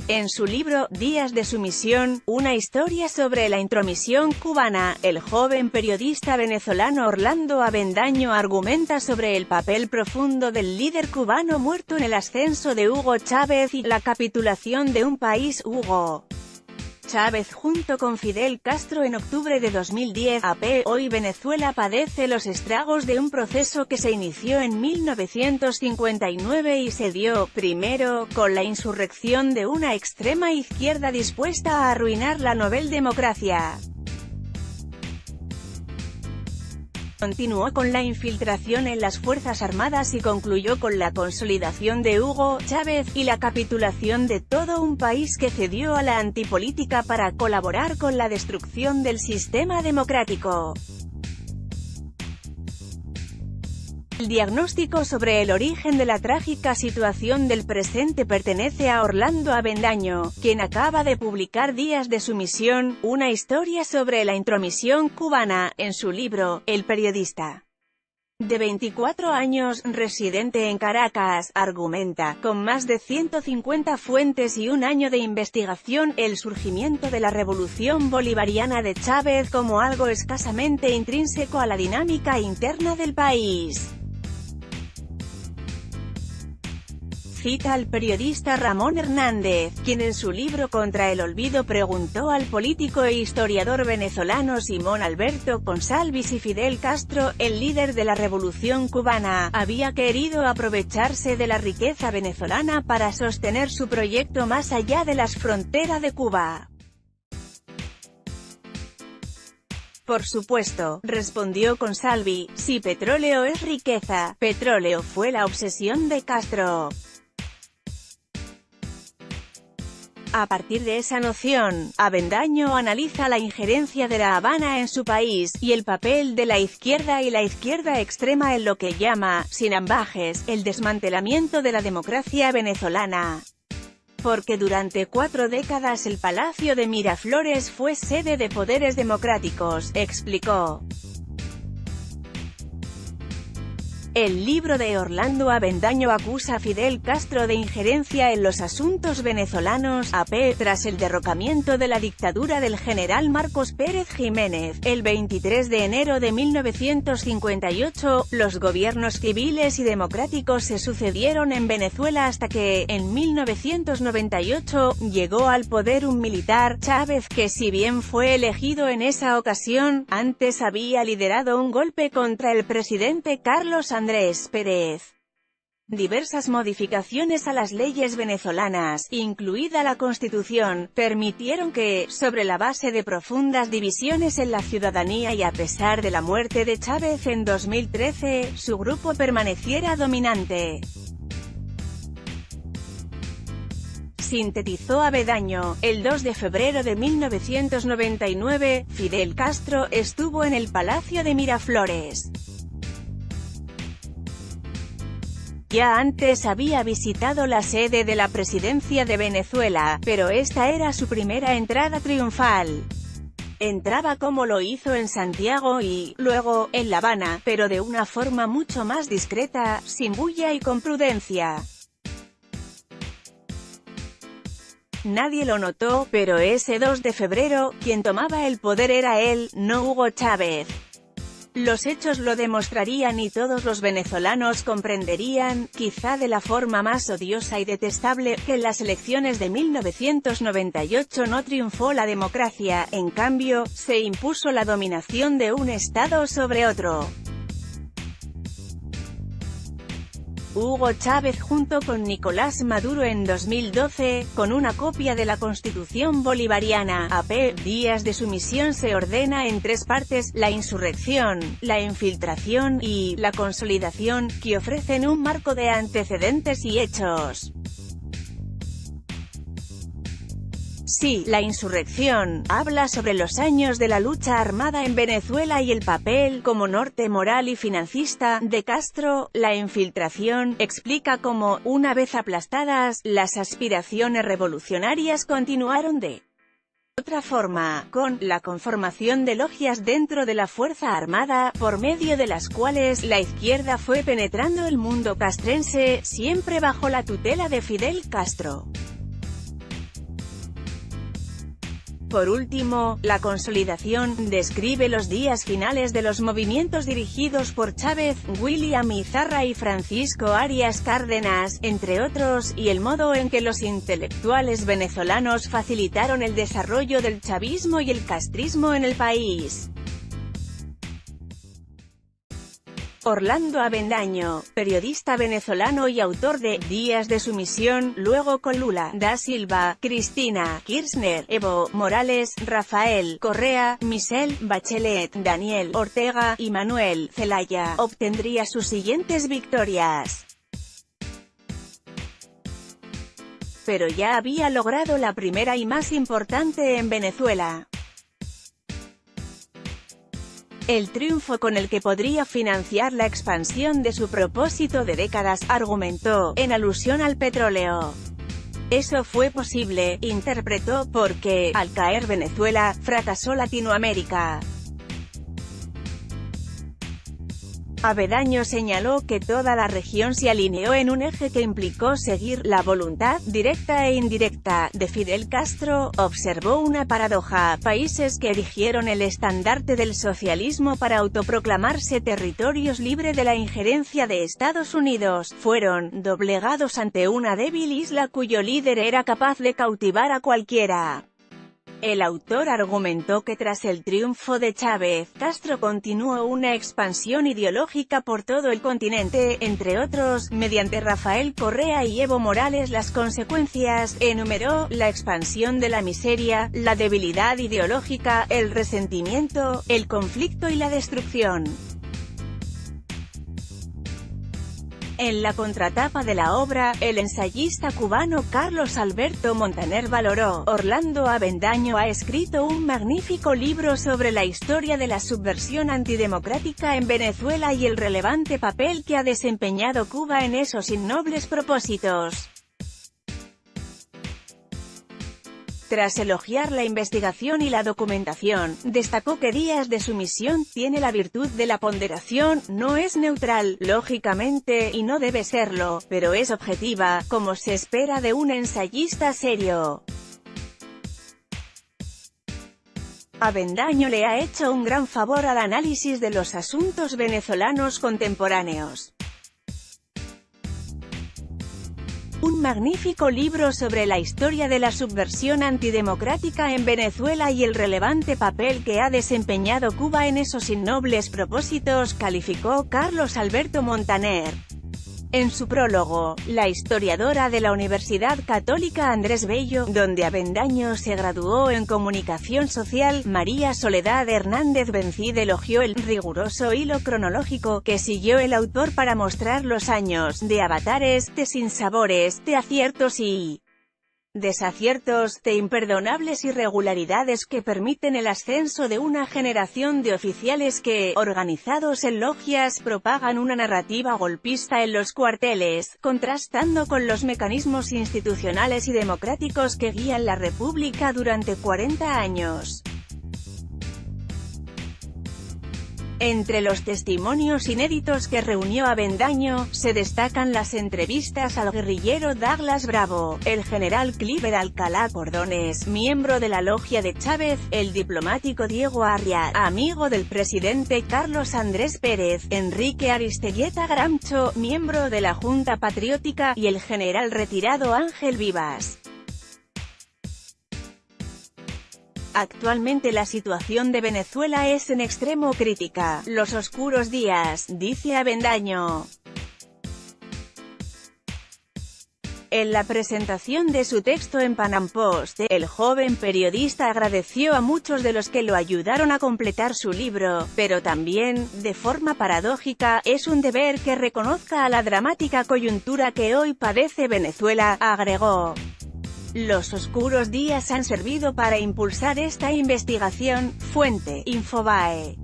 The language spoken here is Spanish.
En su libro, Días de sumisión, una historia sobre la intromisión cubana, el joven periodista venezolano Orlando Avendaño argumenta sobre el papel profundo del líder cubano muerto en el ascenso de Hugo Chávez y la capitulación de un país. Hugo Chávez junto con Fidel Castro en octubre de 2010, AP. Hoy Venezuela padece los estragos de un proceso que se inició en 1959 y se dio, primero, con la insurrección de una extrema izquierda dispuesta a arruinar la novel democracia. Continuó con la infiltración en las Fuerzas Armadas y concluyó con la consolidación de Hugo Chávez y la capitulación de todo un país que cedió a la antipolítica para colaborar con la destrucción del sistema democrático. El diagnóstico sobre el origen de la trágica situación del presente pertenece a Orlando Avendaño, quien acaba de publicar Días de sumisión, una historia sobre la intromisión cubana, en su libro, El periodista. De 24 años, residente en Caracas, argumenta, con más de 150 fuentes y un año de investigación, el surgimiento de la revolución bolivariana de Chávez como algo escasamente intrínseco a la dinámica interna del país. Cita al periodista Ramón Hernández, quien en su libro Contra el olvido preguntó al político e historiador venezolano Simón Alberto Consalvi si Fidel Castro, el líder de la revolución cubana, había querido aprovecharse de la riqueza venezolana para sostener su proyecto más allá de las fronteras de Cuba. Por supuesto, respondió Consalvi, si petróleo es riqueza, petróleo fue la obsesión de Castro. A partir de esa noción, Avendaño analiza la injerencia de La Habana en su país, y el papel de la izquierda y la izquierda extrema en lo que llama, sin ambajes, el desmantelamiento de la democracia venezolana. Porque durante 4 décadas el Palacio de Miraflores fue sede de poderes democráticos, explicó. El libro de Orlando Avendaño acusa a Fidel Castro de injerencia en los asuntos venezolanos, AP, tras el derrocamiento de la dictadura del general Marcos Pérez Jiménez, el 23 de enero de 1958, los gobiernos civiles y democráticos se sucedieron en Venezuela hasta que, en 1998, llegó al poder un militar, Chávez, que si bien fue elegido en esa ocasión, antes había liderado un golpe contra el presidente Carlos Andrés Pérez. Diversas modificaciones a las leyes venezolanas, incluida la Constitución, permitieron que, sobre la base de profundas divisiones en la ciudadanía y a pesar de la muerte de Chávez en 2013, su grupo permaneciera dominante. Sintetizó Avendaño, el 2 de febrero de 1999, Fidel Castro estuvo en el Palacio de Miraflores. Ya antes había visitado la sede de la presidencia de Venezuela, pero esta era su primera entrada triunfal. Entraba como lo hizo en Santiago y, luego, en La Habana, pero de una forma mucho más discreta, sin bulla y con prudencia. Nadie lo notó, pero ese 2 de febrero, quien tomaba el poder era él, no Hugo Chávez. Los hechos lo demostrarían y todos los venezolanos comprenderían, quizá de la forma más odiosa y detestable, que en las elecciones de 1998 no triunfó la democracia, en cambio, se impuso la dominación de un Estado sobre otro. Hugo Chávez junto con Nicolás Maduro en 2012, con una copia de la Constitución bolivariana, AP, Días de sumisión se ordena en 3 partes, la insurrección, la infiltración, y la consolidación, que ofrecen un marco de antecedentes y hechos. Sí, la insurrección habla sobre los años de la lucha armada en Venezuela y el papel, como norte moral y financista, de Castro. La infiltración explica cómo, una vez aplastadas, las aspiraciones revolucionarias continuaron de otra forma, con la conformación de logias dentro de la Fuerza Armada, por medio de las cuales la izquierda fue penetrando el mundo castrense, siempre bajo la tutela de Fidel Castro. Por último, la consolidación describe los días finales de los movimientos dirigidos por Chávez, William Izarra y Francisco Arias Cárdenas, entre otros, y el modo en que los intelectuales venezolanos facilitaron el desarrollo del chavismo y el castrismo en el país. Orlando Avendaño, periodista venezolano y autor de Días de Sumisión, luego con Lula da Silva, Cristina Kirchner, Evo Morales, Rafael Correa, Michelle Bachelet, Daniel Ortega y Manuel Zelaya, obtendría sus siguientes victorias. Pero ya había logrado la primera y más importante en Venezuela. El triunfo con el que podría financiar la expansión de su propósito de décadas, argumentó, en alusión al petróleo. Eso fue posible, interpretó, porque, al caer Venezuela, fracasó Latinoamérica. Avendaño señaló que toda la región se alineó en un eje que implicó seguir la voluntad, directa e indirecta, de Fidel Castro. Observó una paradoja: países que erigieron el estandarte del socialismo para autoproclamarse territorios libres de la injerencia de Estados Unidos, fueron doblegados ante una débil isla cuyo líder era capaz de cautivar a cualquiera. El autor argumentó que tras el triunfo de Chávez, Castro continuó una expansión ideológica por todo el continente, entre otros, mediante Rafael Correa y Evo Morales. Las consecuencias, enumeró, la expansión de la miseria, la debilidad ideológica, el resentimiento, el conflicto y la destrucción. En la contratapa de la obra, el ensayista cubano Carlos Alberto Montaner valoró: Orlando Avendaño ha escrito un magnífico libro sobre la historia de la subversión antidemocrática en Venezuela y el relevante papel que ha desempeñado Cuba en esos innobles propósitos. Tras elogiar la investigación y la documentación, destacó que Días de Sumisión tiene la virtud de la ponderación, no es neutral, lógicamente, y no debe serlo, pero es objetiva, como se espera de un ensayista serio. Avendaño le ha hecho un gran favor al análisis de los asuntos venezolanos contemporáneos. Un magnífico libro sobre la historia de la subversión antidemocrática en Venezuela y el relevante papel que ha desempeñado Cuba en esos innobles propósitos, calificó Carlos Alberto Montaner. En su prólogo, la historiadora de la Universidad Católica Andrés Bello, donde Avendaño se graduó en Comunicación Social, María Soledad Hernández Bencid elogió el riguroso hilo cronológico que siguió el autor para mostrar los años de avatares, de sinsabores, de aciertos y desaciertos, de imperdonables irregularidades que permiten el ascenso de una generación de oficiales que, organizados en logias, propagan una narrativa golpista en los cuarteles, contrastando con los mecanismos institucionales y democráticos que guían la República durante 40 años. Entre los testimonios inéditos que reunió Avendaño, se destacan las entrevistas al guerrillero Douglas Bravo, el general Cliver Alcalá Cordones, miembro de la logia de Chávez, el diplomático Diego Arria, amigo del presidente Carlos Andrés Pérez, Enrique Aristeguieta Gramcho, miembro de la Junta Patriótica, y el general retirado Ángel Vivas. Actualmente la situación de Venezuela es en extremo crítica. Los oscuros días, dice Avendaño. En la presentación de su texto en Panam Post, el joven periodista agradeció a muchos de los que lo ayudaron a completar su libro, pero también, de forma paradójica, es un deber que reconozca a la dramática coyuntura que hoy padece Venezuela, agregó. Los oscuros días han servido para impulsar esta investigación. Fuente: Infobae.